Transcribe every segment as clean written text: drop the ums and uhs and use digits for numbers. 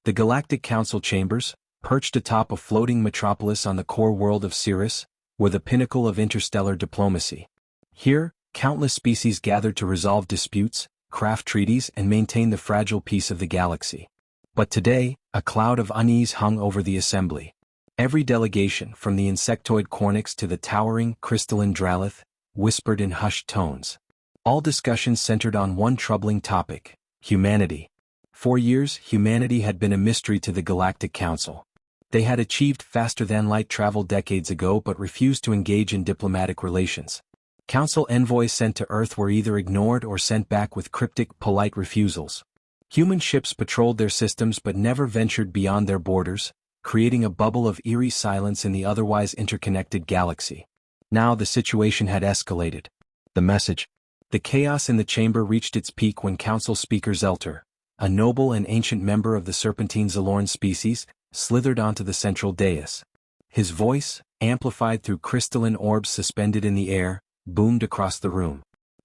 The Galactic Council chambers, perched atop a floating metropolis on the core world of Sirius, were the pinnacle of interstellar diplomacy. Here, countless species gathered to resolve disputes, craft treaties, and maintain the fragile peace of the galaxy. But today, a cloud of unease hung over the assembly. Every delegation, from the insectoid Cornix to the towering, crystalline Dralith, whispered in hushed tones. All discussions centered on one troubling topic: humanity. For years, humanity had been a mystery to the Galactic Council. They had achieved faster-than-light travel decades ago but refused to engage in diplomatic relations. Council envoys sent to Earth were either ignored or sent back with cryptic, polite refusals. Human ships patrolled their systems but never ventured beyond their borders, creating a bubble of eerie silence in the otherwise interconnected galaxy. Now the situation had escalated. The message. The chaos in the chamber reached its peak when Council Speaker Zelter, a noble and ancient member of the Serpentine Zalorn species, slithered onto the central dais. His voice, amplified through crystalline orbs suspended in the air, boomed across the room.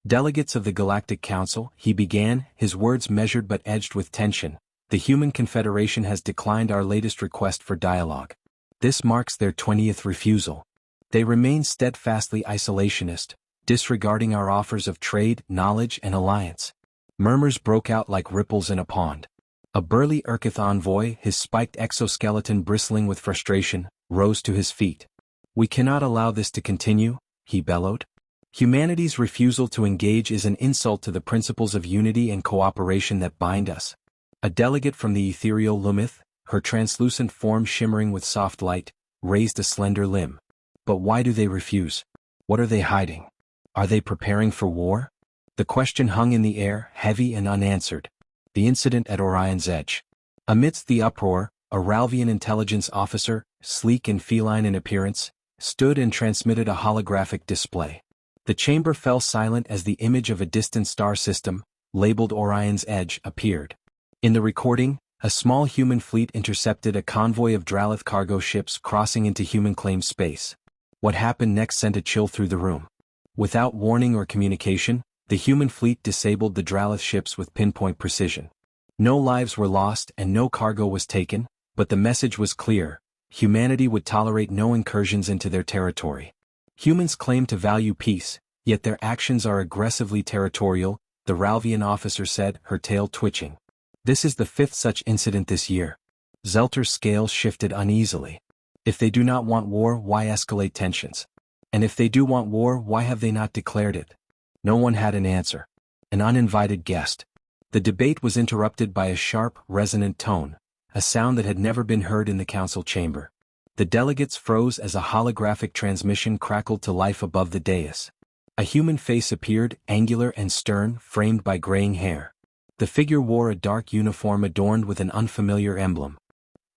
Delegates of the Galactic Council, he began, his words measured but edged with tension. The Human Confederation has declined our latest request for dialogue. This marks their 20th refusal. They remain steadfastly isolationist, disregarding our offers of trade, knowledge, and alliance. Murmurs broke out like ripples in a pond. A burly Urkith envoy, his spiked exoskeleton bristling with frustration, rose to his feet. "We cannot allow this to continue," he bellowed. "Humanity's refusal to engage is an insult to the principles of unity and cooperation that bind us." A delegate from the ethereal Lumith, her translucent form shimmering with soft light, raised a slender limb. "But why do they refuse? What are they hiding? Are they preparing for war?" The question hung in the air, heavy and unanswered. The incident at Orion's Edge. Amidst the uproar, a Ralvian intelligence officer, sleek and feline in appearance, stood and transmitted a holographic display. The chamber fell silent as the image of a distant star system, labeled Orion's Edge, appeared. In the recording, a small human fleet intercepted a convoy of Dralith cargo ships crossing into human-claimed space. What happened next sent a chill through the room. Without warning or communication, the human fleet disabled the Dralith ships with pinpoint precision. No lives were lost and no cargo was taken, but the message was clear: humanity would tolerate no incursions into their territory. Humans claim to value peace, yet their actions are aggressively territorial, the Ralvian officer said, her tail twitching. This is the fifth such incident this year. Zelter's scales shifted uneasily. If they do not want war, why escalate tensions? And if they do want war, why have they not declared it? No one had an answer. An uninvited guest. The debate was interrupted by a sharp, resonant tone, a sound that had never been heard in the council chamber. The delegates froze as a holographic transmission crackled to life above the dais. A human face appeared, angular and stern, framed by graying hair. The figure wore a dark uniform adorned with an unfamiliar emblem.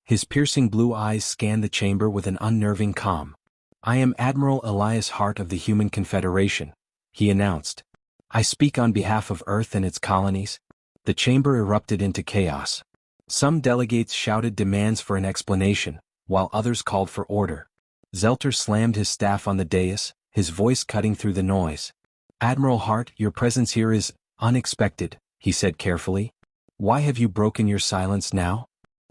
His piercing blue eyes scanned the chamber with an unnerving calm. "I am Admiral Elias Hart of the Human Confederation," he announced. "I speak on behalf of Earth and its colonies." The chamber erupted into chaos. Some delegates shouted demands for an explanation, while others called for order. Zelter slammed his staff on the dais, his voice cutting through the noise. "Admiral Hart, your presence here is unexpected," he said carefully. "Why have you broken your silence now?"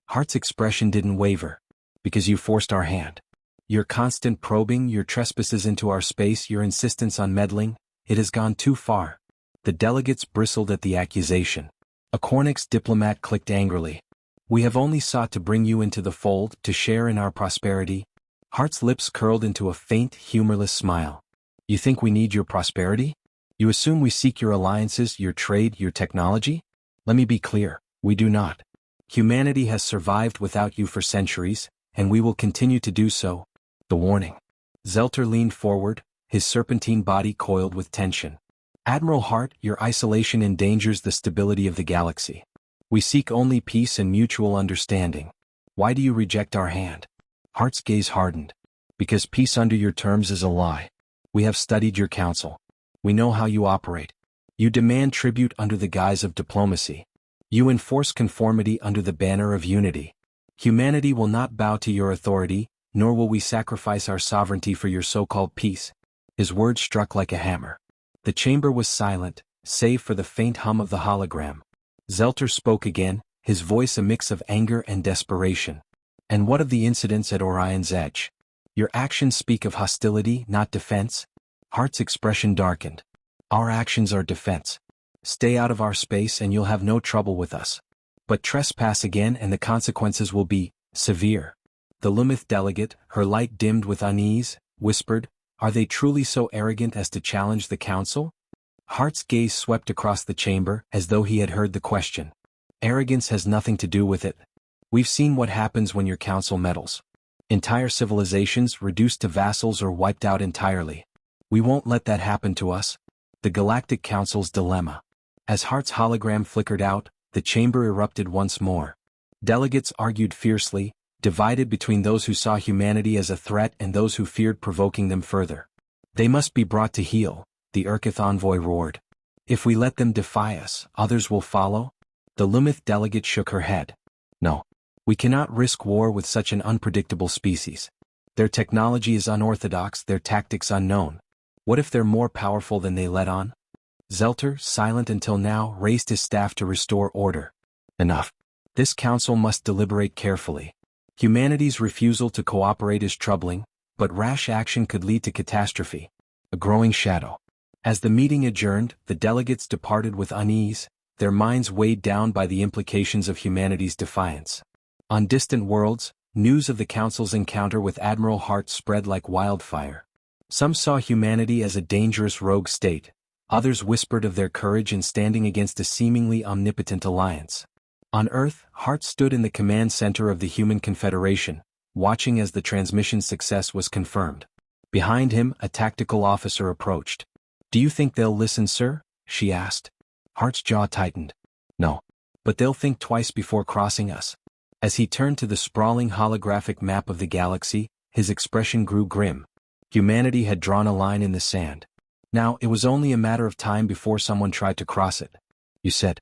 Hart's expression didn't waver. "Because you forced our hand. Your constant probing, your trespasses into our space, your insistence on meddling, it has gone too far." The delegates bristled at the accusation. A Cornix diplomat clicked angrily. "We have only sought to bring you into the fold, to share in our prosperity." Hart's lips curled into a faint, humorless smile. "You think we need your prosperity? You assume we seek your alliances, your trade, your technology? Let me be clear, we do not. Humanity has survived without you for centuries, and we will continue to do so." The warning. Zelter leaned forward, his serpentine body coiled with tension. "Admiral Hart, your isolation endangers the stability of the galaxy. We seek only peace and mutual understanding. Why do you reject our hand?" Hart's gaze hardened. "Because peace under your terms is a lie. We have studied your council. We know how you operate. You demand tribute under the guise of diplomacy. You enforce conformity under the banner of unity. Humanity will not bow to your authority, nor will we sacrifice our sovereignty for your so-called peace." His words struck like a hammer. The chamber was silent, save for the faint hum of the hologram. Zelter spoke again, his voice a mix of anger and desperation. "And what of the incidents at Orion's Edge? Your actions speak of hostility, not defense." Hart's expression darkened. "Our actions are defense. Stay out of our space and you'll have no trouble with us. But trespass again and the consequences will be severe." The Lumith delegate, her light dimmed with unease, whispered, "Are they truly so arrogant as to challenge the council?" Hart's gaze swept across the chamber as though he had heard the question. "Arrogance has nothing to do with it. We've seen what happens when your council meddles. Entire civilizations reduced to vassals or wiped out entirely. We won't let that happen to us." The Galactic Council's dilemma. As Hart's hologram flickered out, the chamber erupted once more. Delegates argued fiercely, divided between those who saw humanity as a threat and those who feared provoking them further. "They must be brought to heel," the Urkith envoy roared. "If we let them defy us, others will follow." The Lumith delegate shook her head. "No. We cannot risk war with such an unpredictable species. Their technology is unorthodox, their tactics unknown. What if they're more powerful than they let on?" Zelter, silent until now, raised his staff to restore order. "Enough. This council must deliberate carefully. Humanity's refusal to cooperate is troubling, but rash action could lead to catastrophe." A growing shadow. As the meeting adjourned, the delegates departed with unease, their minds weighed down by the implications of humanity's defiance. On distant worlds, news of the council's encounter with Admiral Hart spread like wildfire. Some saw humanity as a dangerous rogue state. Others whispered of their courage in standing against a seemingly omnipotent alliance. On Earth, Hart stood in the command center of the Human Confederation, watching as the transmission's success was confirmed. Behind him, a tactical officer approached. "Do you think they'll listen, sir?" she asked. Hart's jaw tightened. "No. But they'll think twice before crossing us." As he turned to the sprawling holographic map of the galaxy, his expression grew grim. Humanity had drawn a line in the sand. Now it was only a matter of time before someone tried to cross it. "You said."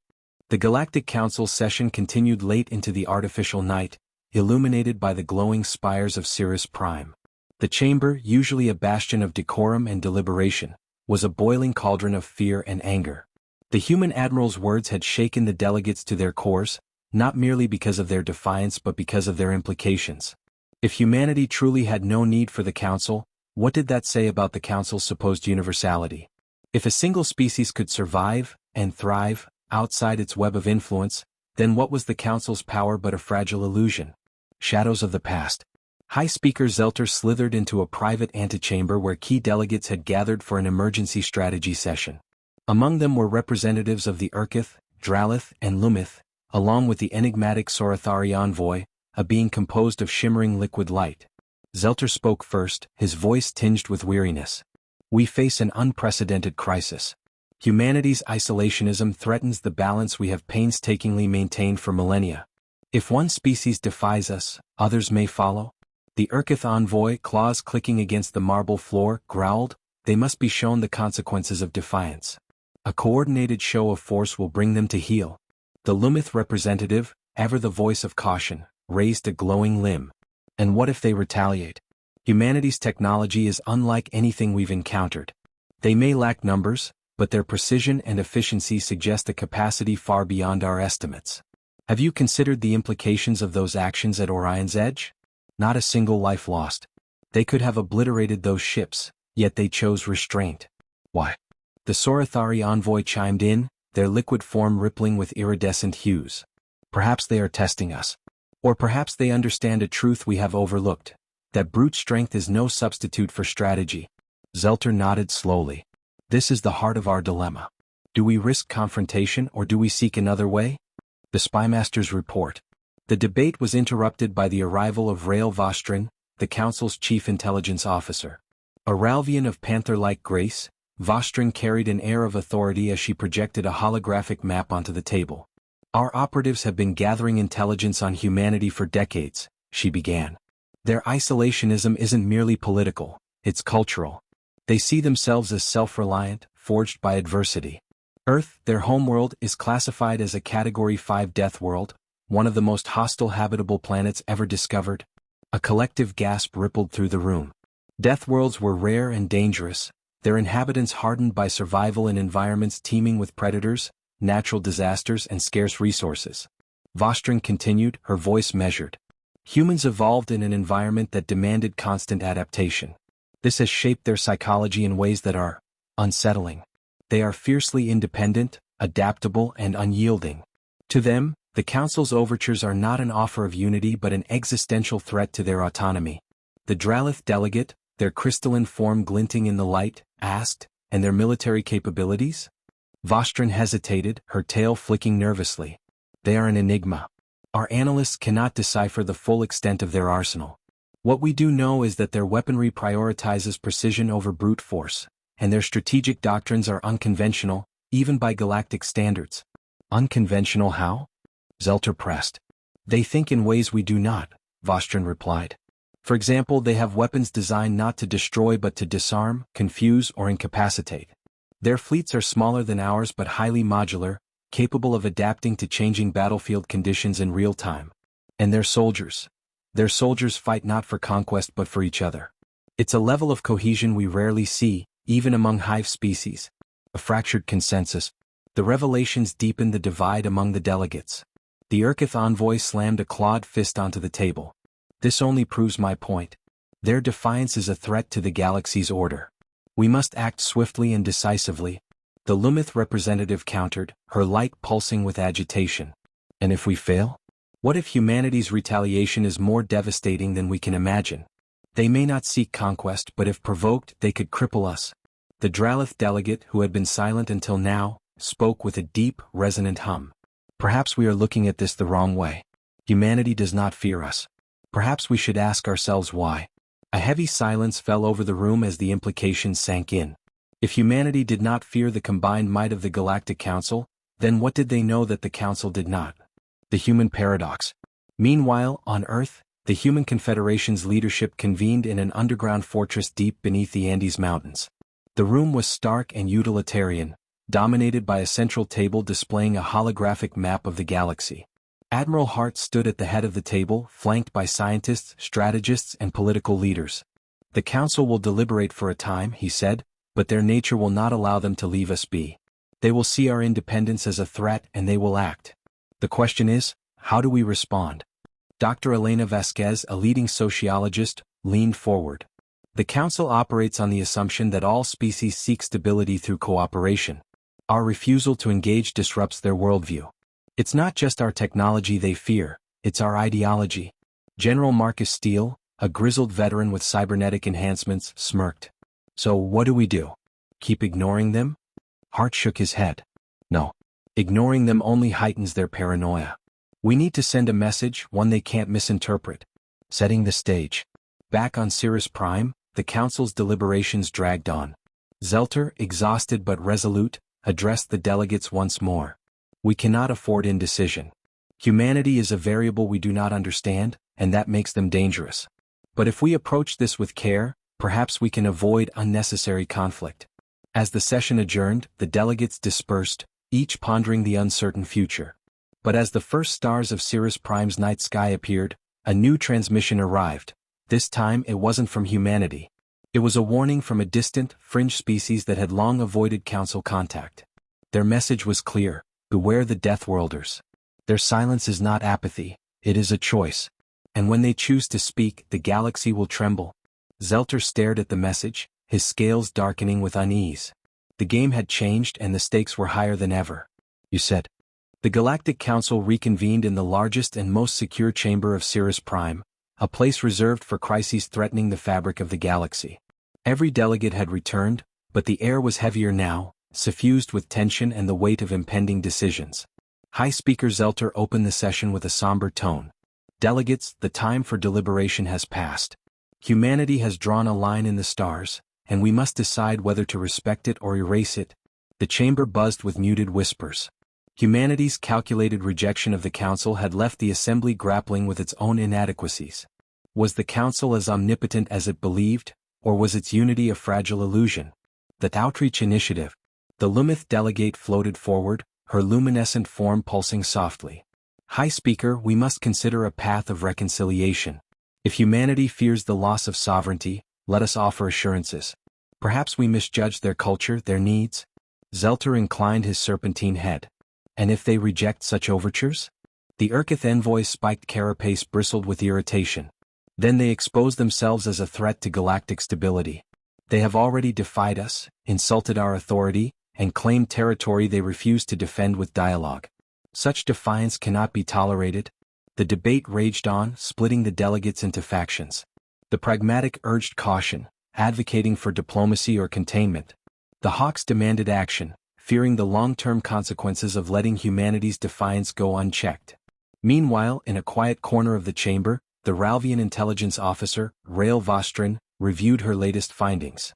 The Galactic Council session continued late into the artificial night, illuminated by the glowing spires of Sirius Prime. The chamber, usually a bastion of decorum and deliberation, was a boiling cauldron of fear and anger. The human admiral's words had shaken the delegates to their cores, not merely because of their defiance but because of their implications. If humanity truly had no need for the council, what did that say about the council's supposed universality? If a single species could survive and thrive outside its web of influence, then what was the council's power but a fragile illusion? Shadows of the past. High Speaker Zelter slithered into a private antechamber where key delegates had gathered for an emergency strategy session. Among them were representatives of the Urkith, Dralith, and Lumith, along with the enigmatic Sorothari envoy, a being composed of shimmering liquid light. Zelter spoke first, his voice tinged with weariness. "We face an unprecedented crisis. Humanity's isolationism threatens the balance we have painstakingly maintained for millennia. If one species defies us, others may follow." The Urkith envoy, claws clicking against the marble floor, growled, "They must be shown the consequences of defiance. A coordinated show of force will bring them to heel." The Lumith representative, ever the voice of caution, raised a glowing limb. "And what if they retaliate? Humanity's technology is unlike anything we've encountered. They may lack numbers, but their precision and efficiency suggest a capacity far beyond our estimates. Have you considered the implications of those actions at Orion's Edge? Not a single life lost. They could have obliterated those ships, yet they chose restraint. Why?" The Sorothari envoy chimed in, their liquid form rippling with iridescent hues. "Perhaps they are testing us. Or perhaps they understand a truth we have overlooked, that brute strength is no substitute for strategy." Zelter nodded slowly. "This is the heart of our dilemma. Do we risk confrontation or do we seek another way?" The Spymaster's report. The debate was interrupted by the arrival of Rael Vostrin, the Council's chief intelligence officer. A Ralvian of panther-like grace, Vostrin carried an air of authority as she projected a holographic map onto the table. "Our operatives have been gathering intelligence on humanity for decades," she began. "Their isolationism isn't merely political, it's cultural. They see themselves as self-reliant, forged by adversity. Earth, their homeworld, is classified as a Category 5 death world, one of the most hostile habitable planets ever discovered." A collective gasp rippled through the room. Death worlds were rare and dangerous, their inhabitants hardened by survival in environments teeming with predators, natural disasters and scarce resources. Vostrin continued, her voice measured. Humans evolved in an environment that demanded constant adaptation. This has shaped their psychology in ways that are unsettling. They are fiercely independent, adaptable, and unyielding. To them, the Council's overtures are not an offer of unity but an existential threat to their autonomy. The Dralith delegate, their crystalline form glinting in the light, asked, "And their military capabilities?" Vostrin hesitated, her tail flicking nervously. "They are an enigma. Our analysts cannot decipher the full extent of their arsenal. What we do know is that their weaponry prioritizes precision over brute force, and their strategic doctrines are unconventional, even by galactic standards." "Unconventional how?" Zelter pressed. "They think in ways we do not," Vostrin replied. "For example, they have weapons designed not to destroy but to disarm, confuse, or incapacitate. Their fleets are smaller than ours but highly modular, capable of adapting to changing battlefield conditions in real time. And their soldiers fight not for conquest but for each other. It's a level of cohesion we rarely see, even among hive species." A fractured consensus. The revelations deepened the divide among the delegates. The Urkith envoy slammed a clawed fist onto the table. "This only proves my point. Their defiance is a threat to the galaxy's order. We must act swiftly and decisively." The Lumith representative countered, her light pulsing with agitation. "And if we fail? What if humanity's retaliation is more devastating than we can imagine? They may not seek conquest but if provoked they could cripple us." The Dralith delegate, who had been silent until now, spoke with a deep, resonant hum. "Perhaps we are looking at this the wrong way. Humanity does not fear us. Perhaps we should ask ourselves why." A heavy silence fell over the room as the implications sank in. If humanity did not fear the combined might of the Galactic Council, then what did they know that the Council did not? The human paradox. Meanwhile, on Earth, the Human Confederation's leadership convened in an underground fortress deep beneath the Andes Mountains. The room was stark and utilitarian, dominated by a central table displaying a holographic map of the galaxy. Admiral Hart stood at the head of the table, flanked by scientists, strategists, and political leaders. "The Council will deliberate for a time," he said, "but their nature will not allow them to leave us be. They will see our independence as a threat and they will act. The question is, how do we respond?" Dr. Elena Vasquez, a leading sociologist, leaned forward. "The Council operates on the assumption that all species seek stability through cooperation. Our refusal to engage disrupts their worldview. It's not just our technology they fear, it's our ideology." General Marcus Steele, a grizzled veteran with cybernetic enhancements, smirked. "So what do we do? Keep ignoring them?" Hart shook his head. "No. Ignoring them only heightens their paranoia. We need to send a message, one they can't misinterpret." Setting the stage. Back on Cirrus Prime, the Council's deliberations dragged on. Zelter, exhausted but resolute, addressed the delegates once more. "We cannot afford indecision. Humanity is a variable we do not understand, and that makes them dangerous. But if we approach this with care, perhaps we can avoid unnecessary conflict." As the session adjourned, the delegates dispersed, each pondering the uncertain future. But as the first stars of Cirrus Prime's night sky appeared, a new transmission arrived. This time it wasn't from humanity. It was a warning from a distant, fringe species that had long avoided Council contact. Their message was clear: beware the Deathworlders. Their silence is not apathy, it is a choice. And when they choose to speak, the galaxy will tremble. Zelter stared at the message, his scales darkening with unease. The game had changed and the stakes were higher than ever. "You said." The Galactic Council reconvened in the largest and most secure chamber of Cirrus Prime, a place reserved for crises threatening the fabric of the galaxy. Every delegate had returned, but the air was heavier now, suffused with tension and the weight of impending decisions. High Speaker Zelter opened the session with a somber tone. "Delegates, the time for deliberation has passed. Humanity has drawn a line in the stars, and we must decide whether to respect it or erase it." The chamber buzzed with muted whispers. Humanity's calculated rejection of the Council had left the Assembly grappling with its own inadequacies. Was the Council as omnipotent as it believed, or was its unity a fragile illusion? The Outreach Initiative. The Lumith delegate floated forward, her luminescent form pulsing softly. "High Speaker, we must consider a path of reconciliation. If humanity fears the loss of sovereignty, let us offer assurances. Perhaps we misjudge their culture, their needs." Zelter inclined his serpentine head. "And if they reject such overtures?" The Urkith envoy's spiked carapace bristled with irritation. Then they exposed themselves as a threat to galactic stability. They have already defied us, insulted our authority, and claimed territory they refuse to defend with dialogue. Such defiance cannot be tolerated. The debate raged on, splitting the delegates into factions. The pragmatic urged caution, advocating for diplomacy or containment. The hawks demanded action, fearing the long-term consequences of letting humanity's defiance go unchecked. Meanwhile, in a quiet corner of the chamber, the Ralvian intelligence officer, Rael Vostrin, reviewed her latest findings.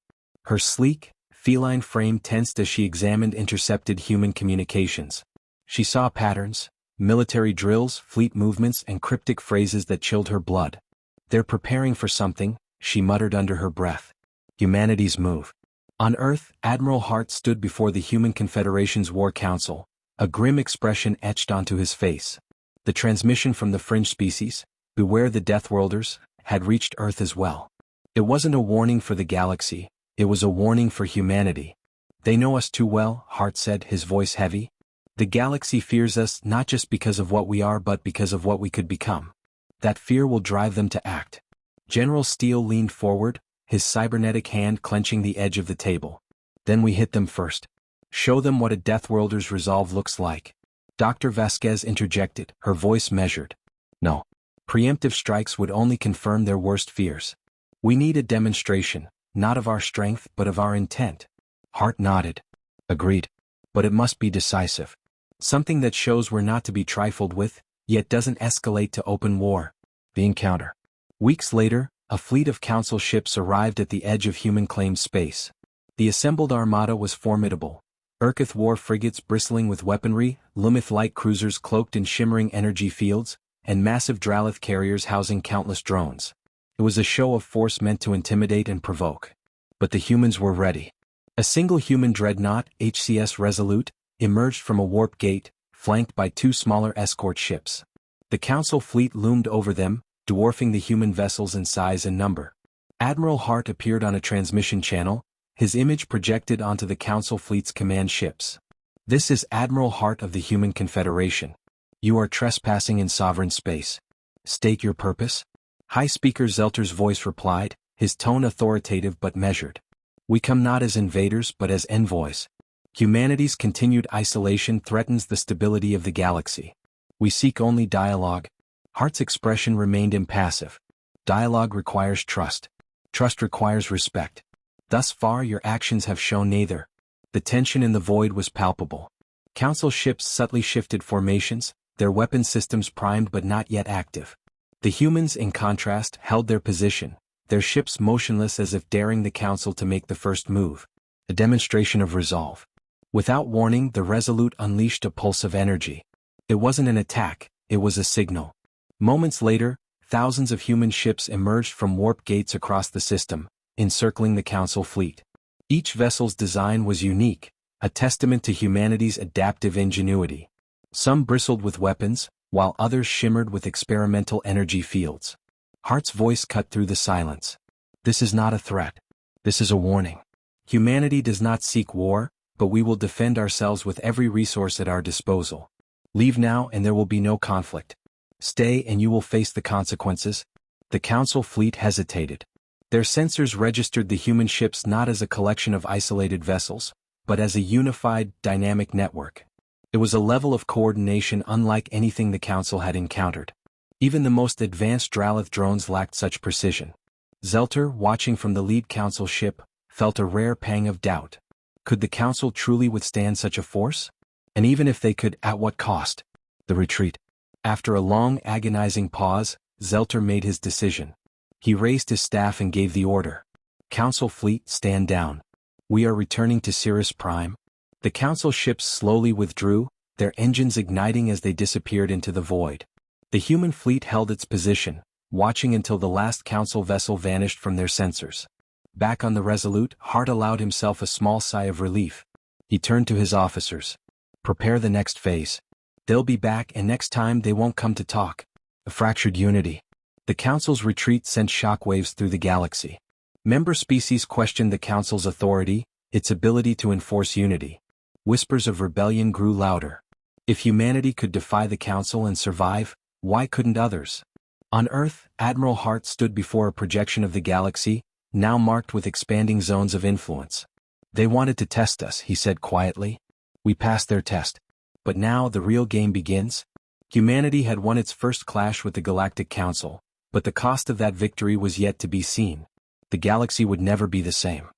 Her sleek, feline frame tensed as she examined intercepted human communications. She saw patterns, military drills, fleet movements, and cryptic phrases that chilled her blood. "They're preparing for something," she muttered under her breath. "Humanity's move." On Earth, Admiral Hart stood before the Human Confederation's War Council, a grim expression etched onto his face. The transmission from the fringe species, "Beware the Deathworlders," had reached Earth as well. It wasn't a warning for the galaxy, it was a warning for humanity. "They know us too well," Hart said, his voice heavy. "The galaxy fears us not just because of what we are but because of what we could become. That fear will drive them to act." General Steele leaned forward, his cybernetic hand clenching the edge of the table. "Then we hit them first. Show them what a Deathworlder's resolve looks like." Dr. Vasquez interjected, her voice measured. "No. Preemptive strikes would only confirm their worst fears. We need a demonstration, not of our strength but of our intent." Hart nodded. "Agreed. But it must be decisive. Something that shows we're not to be trifled with, yet doesn't escalate to open war." The encounter. Weeks later, a fleet of Council ships arrived at the edge of human-claimed space. The assembled armada was formidable. Urkith war frigates bristling with weaponry, Lumith light cruisers cloaked in shimmering energy fields, and massive Dralith carriers housing countless drones. It was a show of force meant to intimidate and provoke. But the humans were ready. A single human dreadnought, HCS Resolute, emerged from a warp gate, flanked by two smaller escort ships. The Council fleet loomed over them, dwarfing the human vessels in size and number. Admiral Hart appeared on a transmission channel, his image projected onto the Council fleet's command ships. "This is Admiral Hart of the Human Confederation. You are trespassing in sovereign space. State your purpose?" High Speaker Zelter's voice replied, his tone authoritative but measured. "We come not as invaders but as envoys. Humanity's continued isolation threatens the stability of the galaxy. We seek only dialogue." Hart's expression remained impassive. "Dialogue requires trust. Trust requires respect. Thus far your actions have shown neither." The tension in the void was palpable. Council ships subtly shifted formations, their weapon systems primed but not yet active. The humans, in contrast, held their position, their ships motionless as if daring the Council to make the first move. A demonstration of resolve. Without warning, the Resolute unleashed a pulse of energy. It wasn't an attack, it was a signal. Moments later, thousands of human ships emerged from warp gates across the system, encircling the Council fleet. Each vessel's design was unique, a testament to humanity's adaptive ingenuity. Some bristled with weapons, while others shimmered with experimental energy fields. Hart's voice cut through the silence. "This is not a threat. This is a warning. Humanity does not seek war, but we will defend ourselves with every resource at our disposal. Leave now and there will be no conflict. Stay and you will face the consequences." The Council fleet hesitated. Their sensors registered the human ships not as a collection of isolated vessels, but as a unified, dynamic network. It was a level of coordination unlike anything the Council had encountered. Even the most advanced Dralith drones lacked such precision. Zelter, watching from the lead Council ship, felt a rare pang of doubt. Could the Council truly withstand such a force? And even if they could, at what cost? The retreat. After a long, agonizing pause, Zelter made his decision. He raised his staff and gave the order. "Council fleet, stand down. We are returning to Cirrus Prime." The Council ships slowly withdrew, their engines igniting as they disappeared into the void. The human fleet held its position, watching until the last Council vessel vanished from their sensors. Back on the Resolute, Hart allowed himself a small sigh of relief. He turned to his officers. "Prepare the next phase. They'll be back and next time they won't come to talk." A fractured unity. The Council's retreat sent shockwaves through the galaxy. Member species questioned the Council's authority, its ability to enforce unity. Whispers of rebellion grew louder. If humanity could defy the Council and survive, why couldn't others? On Earth, Admiral Hart stood before a projection of the galaxy, now marked with expanding zones of influence. They wanted to test us, he said quietly. We passed their test. But now the real game begins. Humanity had won its first clash with the Galactic Council, but the cost of that victory was yet to be seen. The galaxy would never be the same.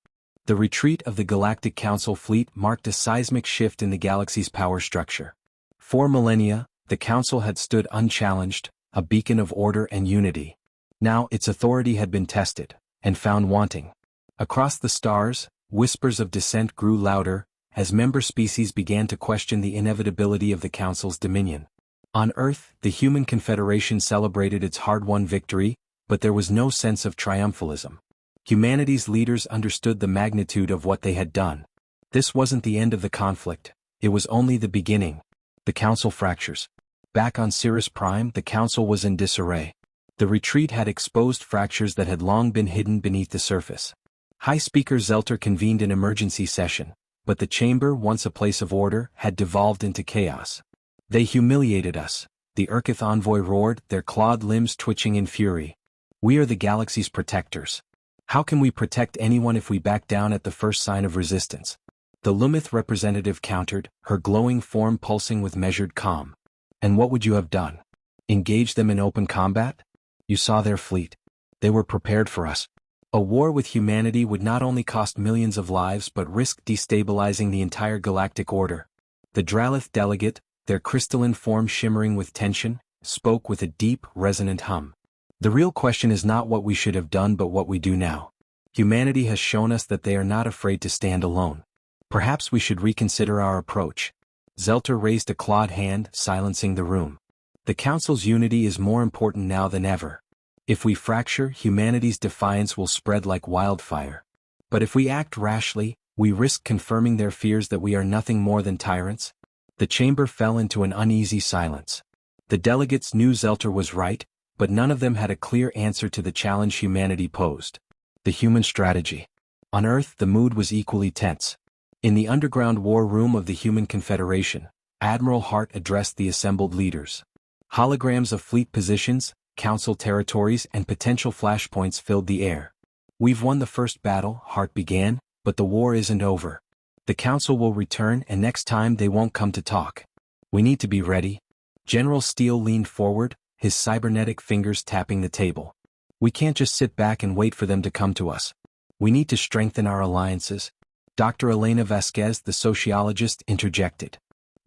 The retreat of the Galactic Council fleet marked a seismic shift in the galaxy's power structure. For millennia, the Council had stood unchallenged, a beacon of order and unity. Now its authority had been tested, and found wanting. Across the stars, whispers of dissent grew louder, as member species began to question the inevitability of the Council's dominion. On Earth, the Human Confederation celebrated its hard-won victory, but there was no sense of triumphalism. Humanity's leaders understood the magnitude of what they had done. This wasn't the end of the conflict, it was only the beginning. The Council fractures. Back on Sirius Prime, the Council was in disarray. The retreat had exposed fractures that had long been hidden beneath the surface. High Speaker Zelter convened an emergency session, but the chamber, once a place of order, had devolved into chaos. They humiliated us, the Urkith envoy roared, their clawed limbs twitching in fury. We are the galaxy's protectors. How can we protect anyone if we back down at the first sign of resistance? The Lumith representative countered, her glowing form pulsing with measured calm. And what would you have done? Engage them in open combat? You saw their fleet. They were prepared for us. A war with humanity would not only cost millions of lives but risk destabilizing the entire galactic order. The Dralith delegate, their crystalline form shimmering with tension, spoke with a deep, resonant hum. The real question is not what we should have done but what we do now. Humanity has shown us that they are not afraid to stand alone. Perhaps we should reconsider our approach. Zelter raised a clawed hand, silencing the room. The Council's unity is more important now than ever. If we fracture, humanity's defiance will spread like wildfire. But if we act rashly, we risk confirming their fears that we are nothing more than tyrants. The chamber fell into an uneasy silence. The delegates knew Zelter was right, but none of them had a clear answer to the challenge humanity posed. The human strategy. On Earth, the mood was equally tense. In the underground war room of the Human Confederation, Admiral Hart addressed the assembled leaders. Holograms of fleet positions, Council territories, and potential flashpoints filled the air. We've won the first battle, Hart began, but the war isn't over. The Council will return, and next time they won't come to talk. We need to be ready. General Steele leaned forward, his cybernetic fingers tapping the table. We can't just sit back and wait for them to come to us. We need to strengthen our alliances. Dr. Elena Vasquez, the sociologist, interjected.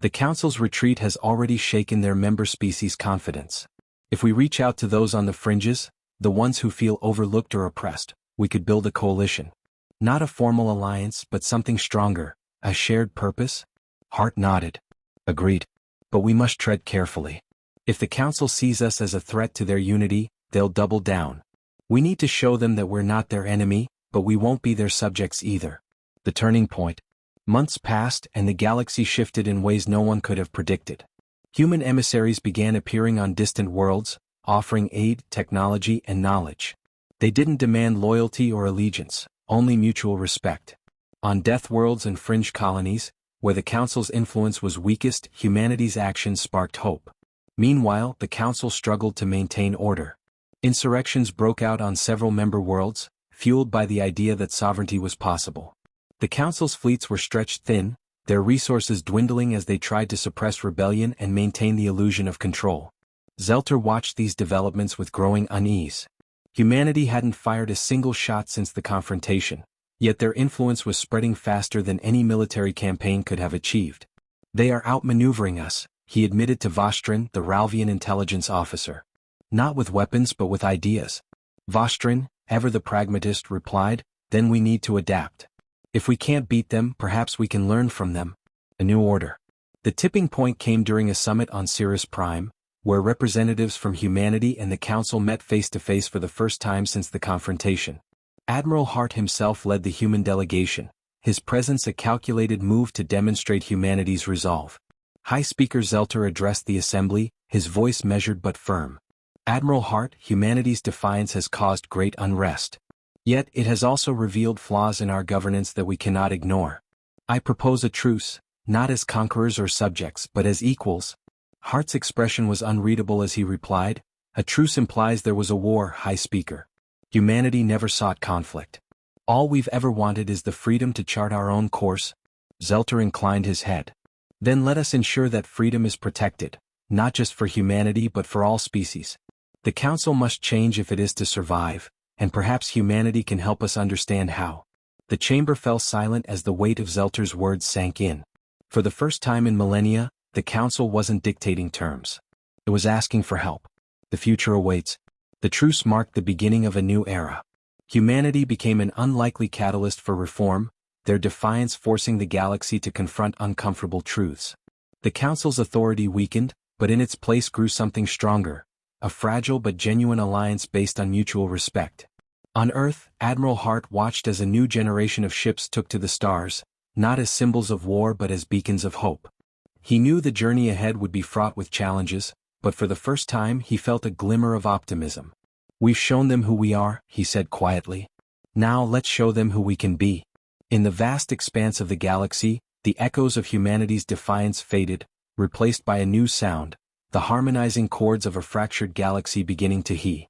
The Council's retreat has already shaken their member species' confidence. If we reach out to those on the fringes, the ones who feel overlooked or oppressed, we could build a coalition. Not a formal alliance, but something stronger, a shared purpose? Hart nodded. Agreed. But we must tread carefully. If the Council sees us as a threat to their unity, they'll double down. We need to show them that we're not their enemy, but we won't be their subjects either. The turning point. Months passed and the galaxy shifted in ways no one could have predicted. Human emissaries began appearing on distant worlds, offering aid, technology, and knowledge. They didn't demand loyalty or allegiance, only mutual respect. On death worlds and fringe colonies, where the Council's influence was weakest, humanity's actions sparked hope. Meanwhile, the Council struggled to maintain order. Insurrections broke out on several member worlds, fueled by the idea that sovereignty was possible. The Council's fleets were stretched thin, their resources dwindling as they tried to suppress rebellion and maintain the illusion of control. Zelter watched these developments with growing unease. Humanity hadn't fired a single shot since the confrontation, yet their influence was spreading faster than any military campaign could have achieved. They are outmaneuvering us, he admitted to Vostrin, the Ralvian intelligence officer. Not with weapons but with ideas. Vostrin, ever the pragmatist, replied, then we need to adapt. If we can't beat them, perhaps we can learn from them. A new order. The tipping point came during a summit on Sirius Prime, where representatives from humanity and the Council met face-to-face for the first time since the confrontation. Admiral Hart himself led the human delegation, his presence a calculated move to demonstrate humanity's resolve. High Speaker Zelter addressed the assembly, his voice measured but firm. Admiral Hart, humanity's defiance has caused great unrest. Yet it has also revealed flaws in our governance that we cannot ignore. I propose a truce, not as conquerors or subjects but as equals. Hart's expression was unreadable as he replied, "A truce implies there was a war, High Speaker. Humanity never sought conflict. All we've ever wanted is the freedom to chart our own course." Zelter inclined his head. "Then let us ensure that freedom is protected, not just for humanity but for all species. The Council must change if it is to survive, and perhaps humanity can help us understand how." The chamber fell silent as the weight of Zelter's words sank in. For the first time in millennia, the Council wasn't dictating terms. It was asking for help. The future awaits. The truce marked the beginning of a new era. Humanity became an unlikely catalyst for reform, their defiance forcing the galaxy to confront uncomfortable truths. The Council's authority weakened, but in its place grew something stronger, a fragile but genuine alliance based on mutual respect. On Earth, Admiral Hart watched as a new generation of ships took to the stars, not as symbols of war but as beacons of hope. He knew the journey ahead would be fraught with challenges, but for the first time he felt a glimmer of optimism. "We've shown them who we are," he said quietly. "Now let's show them who we can be." In the vast expanse of the galaxy, the echoes of humanity's defiance faded, replaced by a new sound, the harmonizing chords of a fractured galaxy beginning to heal.